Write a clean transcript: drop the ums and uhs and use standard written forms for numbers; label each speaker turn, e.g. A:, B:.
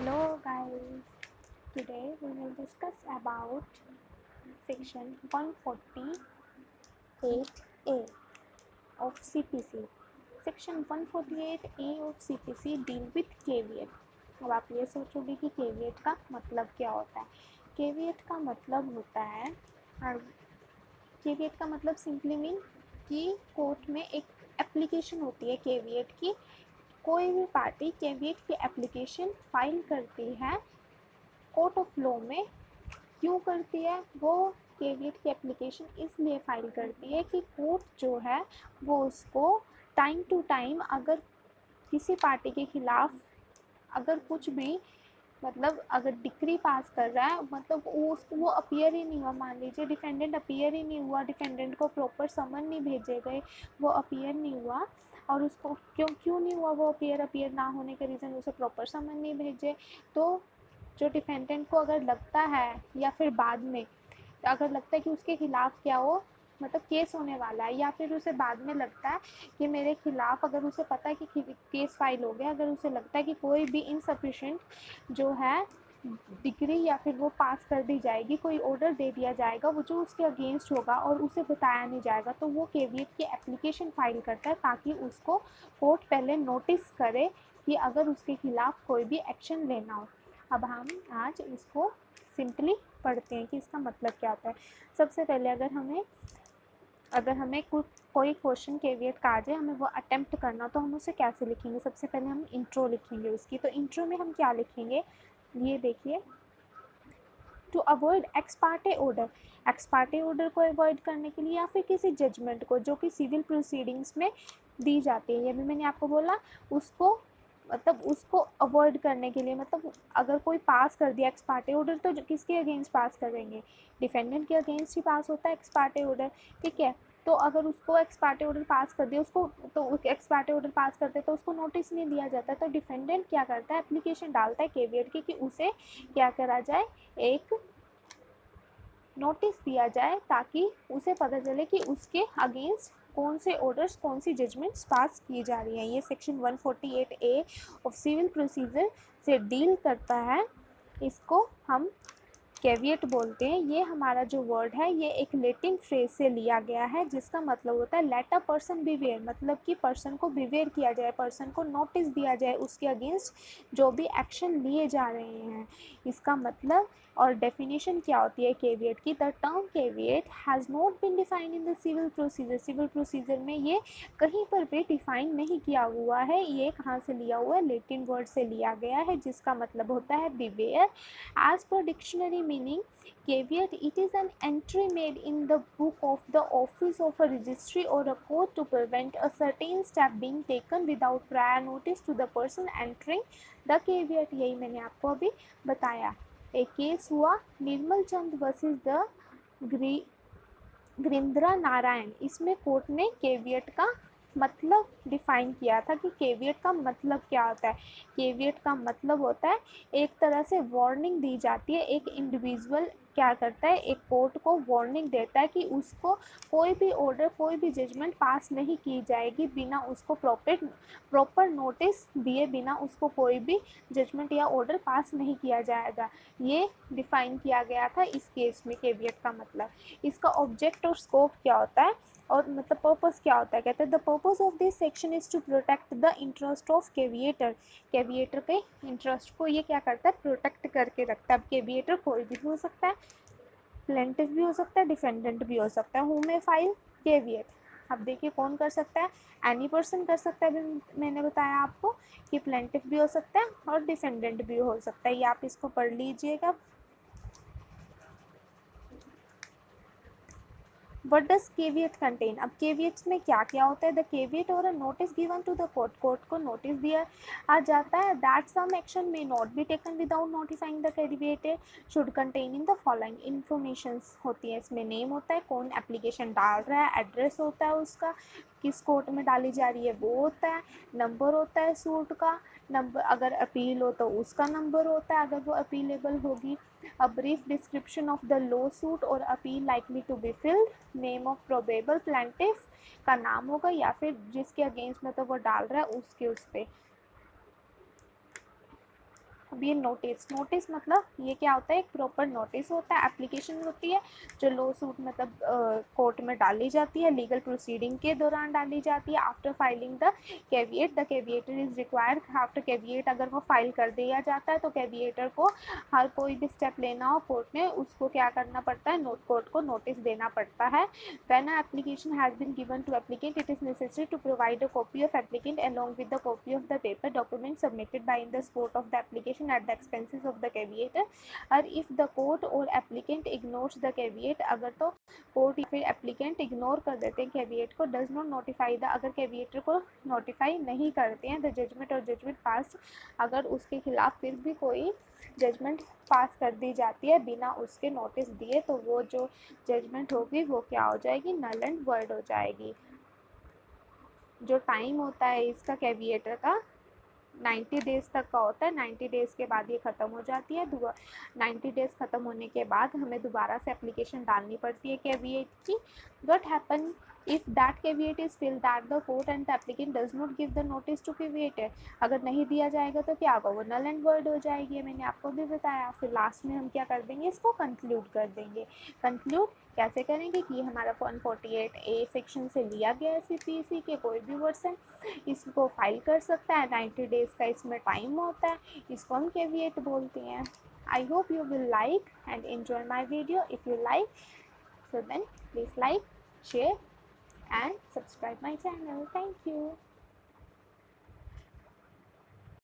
A: Hello guys, today we will discuss about section 148A of CPC. Section 148A of CPC deal with caveat. अब आप ये सोचोगे कि caveat का मतलब क्या होता है। caveat का मतलब होता है caveat का मतलब simply मीन कि कोर्ट में एक एप्लीकेशन होती है caveat की। कोई भी पार्टी caveat की एप्लीकेशन फाइल करती है कोर्ट ऑफ लॉ में। क्यों करती है वो केविएट की एप्लीकेशन? इसलिए फाइल करती है कि कोर्ट जो है वो उसको टाइम टू टाइम अगर किसी पार्टी के खिलाफ अगर कुछ भी मतलब अगर डिक्री पास कर रहा है, मतलब वो अपीयर ही नहीं हुआ, मान लीजिए डिफेंडेंट अपीयर ही नहीं हुआ, डिफेंडेंट को प्रॉपर समन नहीं भेजे गए, वो अपीयर नहीं हुआ और उसको क्यों नहीं हुआ वो अपीयर ना होने के रीज़न उसे प्रॉपर समन नहीं भेजे, तो जो डिफेंडेंट को अगर लगता है या फिर बाद में अगर लगता है कि उसके खिलाफ क्या हो मतलब केस होने वाला है, या फिर उसे बाद में लगता है कि मेरे खिलाफ, अगर उसे पता है कि केस फाइल हो गया, अगर उसे लगता है कि कोई भी इनसफिशेंट जो है डिग्री या फिर वो पास कर दी जाएगी, कोई ऑर्डर दे दिया जाएगा वो जो उसके अगेंस्ट होगा और उसे बताया नहीं जाएगा, तो वो केविएट की एप्लीकेशन फाइल करता है ताकि उसको कोर्ट पहले नोटिस करे कि अगर उसके खिलाफ कोई भी एक्शन लेना हो। अब हम आज इसको सिंपली पढ़ते हैं कि इसका मतलब क्या होता है। सबसे पहले अगर हमें कोई क्वेश्चन केविएट का आ जाए, हमें वो अटेम्प्ट करना, तो हम उसे कैसे लिखेंगे? सबसे पहले हम इंट्रो लिखेंगे उसकी। तो इंट्रो में हम क्या लिखेंगे, ये देखिए। To avoid ex parte order, ex parte order को अवॉइड करने के लिए या फिर किसी जजमेंट को जो कि सिविल प्रोसीडिंग्स में दी जाती है, ये भी मैंने आपको बोला, उसको मतलब उसको अवॉइड करने के लिए, मतलब अगर कोई पास कर दिया एक्स पार्टे ऑर्डर तो किसके अगेंस्ट पास करेंगे? डिफेंडेंट के अगेंस्ट ही पास होता है एक्स पार्टे ऑर्डर, ठीक है। तो अगर उसको एक्स पार्टे ऑर्डर पास कर दिया, उसको तो एक्स पार्टे ऑर्डर पास करते तो उसको नोटिस नहीं दिया जाता, तो डिफेंडेंट क्या करता है, एप्लीकेशन डालता है केविएट की कि उसे क्या करा जाए, एक नोटिस दिया जाए ताकि उसे पता चले कि उसके अगेंस्ट कौन से ऑर्डर्स, कौन सी जजमेंट्स पास की जा रही हैं। ये section 148A of civil procedure से डील करता है, इसको हम कैविएट बोलते हैं। ये हमारा जो वर्ड है ये एक लैटिन फ्रेज से लिया गया है जिसका मतलब होता है लेट अ पर्सन बिवेयर, मतलब कि पर्सन को बिवेयर किया जाए, पर्सन को नोटिस दिया जाए उसके अगेंस्ट जो भी एक्शन लिए जा रहे हैं। इसका मतलब और डेफिनेशन क्या होती है केविएट की? The term caveat has not been defined in the civil procedure, civil procedure में ये कहीं पर भी डिफाइन नहीं किया हुआ है। ये कहाँ से लिया हुआ है? लैटिन वर्ड से लिया गया है जिसका मतलब होता है beware. As per dictionary meaning, caveat, it is an entry made in the book of the office of a registry or a court to prevent a certain step being taken without prior notice to the person entering the caveat। यही मैंने आपको अभी बताया। एक case हुआ निर्मल चंद versus the ग्रिंद्रा Narayan, इसमें court ने caveat का मतलब डिफाइन किया था कि केविएट का मतलब क्या होता है। केविएट का मतलब होता है एक तरह से वार्निंग दी जाती है, एक इंडिविजुअल क्या करता है, एक कोर्ट को वार्निंग देता है कि उसको कोई भी ऑर्डर, कोई भी जजमेंट पास नहीं की जाएगी बिना उसको प्रॉपर नोटिस दिए, बिना उसको कोई भी जजमेंट या ऑर्डर पास नहीं किया जाएगा। ये डिफाइन किया गया था इस केस में केविएट का मतलब। इसका ऑब्जेक्ट और स्कोप क्या होता है और मतलब पर्पस क्या होता है? कहते हैं the purpose of this section is to protect the interest of caveator, caveator के इंटरेस्ट को ये क्या करता है, प्रोटेक्ट करके रखता है। अब केविएटर कोई भी हो सकता है, प्लेंटिफ भी हो सकता है, डिफेंडेंट भी हो सकता है। Who may file? केविएट। अब देखिए कौन कर सकता है, एनी पर्सन कर सकता है। अभी मैंने बताया आपको कि प्लेंटिफ भी हो सकता है और डिफेंडेंट भी हो सकता है, ये आप इसको पढ़ लीजिएगा। What does caveat contain? अब caveats में क्या क्या होता है? The caveat or a notice given to the court, court को नोटिस दिया आ जाता है that some action may not be taken without notifying the caveated should contain in the following informations होती है। इसमें नेम होता है, कौन एप्लीकेशन डाल रहा है, एड्रेस होता है उसका, किस कोर्ट में डाली जा रही है वो होता है, नंबर होता है सूट का, नंबर अगर अपील हो तो उसका नंबर होता है अगर वो अपीलेबल होगी। A brief description of the lawsuit or appeal likely to be filed, name of probable plaintiff का नाम होगा या फिर जिसके अगेंस्ट में तो वो डाल रहा है उसके उस पर। अब ये नोटिस मतलब ये क्या होता है, एक प्रॉपर नोटिस होता है, एप्लीकेशन होती है जो लॉ सूट मतलब कोर्ट में डाली जाती है, लीगल प्रोसीडिंग के दौरान डाली जाती है। After filing the caveator is required, after caveat अगर वो फाइल कर दिया जाता है तो कैविएटर को हर कोई भी स्टेप लेना हो कोर्ट में उसको क्या करना पड़ता है, कोर्ट को नोटिस देना पड़ता है। When an application has been given to applicant, it is necessary to provide a copy of applicant along with the copy of the paper document submitted by in the support of the application at the expenses of the caveat. और if the court or applicant ignores the caveat, अगर तो court या फिर applicant ignore कर देते हैं caveat को, does not notify the, अगर कैविएटर को नोटिफाई नहीं करते हैं द जजमेंट और जजमेंट पास, अगर उसके खिलाफ फिर भी कोई जजमेंट पास कर दी जाती है बिना उसके नोटिस दिए, तो वो जो जजमेंट होगी वो क्या हो जाएगी, नल एंड वर्ड हो जाएगी। जो टाइम होता है इसका कैविएटर का 90 डेज़ तक का होता है, 90 डेज़ के बाद ये ख़त्म हो जाती है। 90 डेज़ ख़त्म होने के बाद हमें दोबारा से एप्लीकेशन डालनी पड़ती है कैविएट की। What happen if that caveat is fill that the court and the applicant does not give the notice to caveator, अगर नहीं दिया जाएगा तो क्या होगा, वो नल एंड वर्ड हो जाएगी, मैंने आपको भी बताया। फिर लास्ट में हम क्या कर देंगे, इसको कंक्लूड कर देंगे। कंक्लूड कैसे करेंगे कि हमारा 148A सेक्शन से लिया गया है CPC के कोई भी वर्सन, इसको फाइल कर सकता है, 90 डेज़ का इसमें टाइम होता है, इसको हम कैविएट बोलते हैं। I hope you will like and enjoy my video. If you like, so then please like, share and subscribe my channel. Thank you.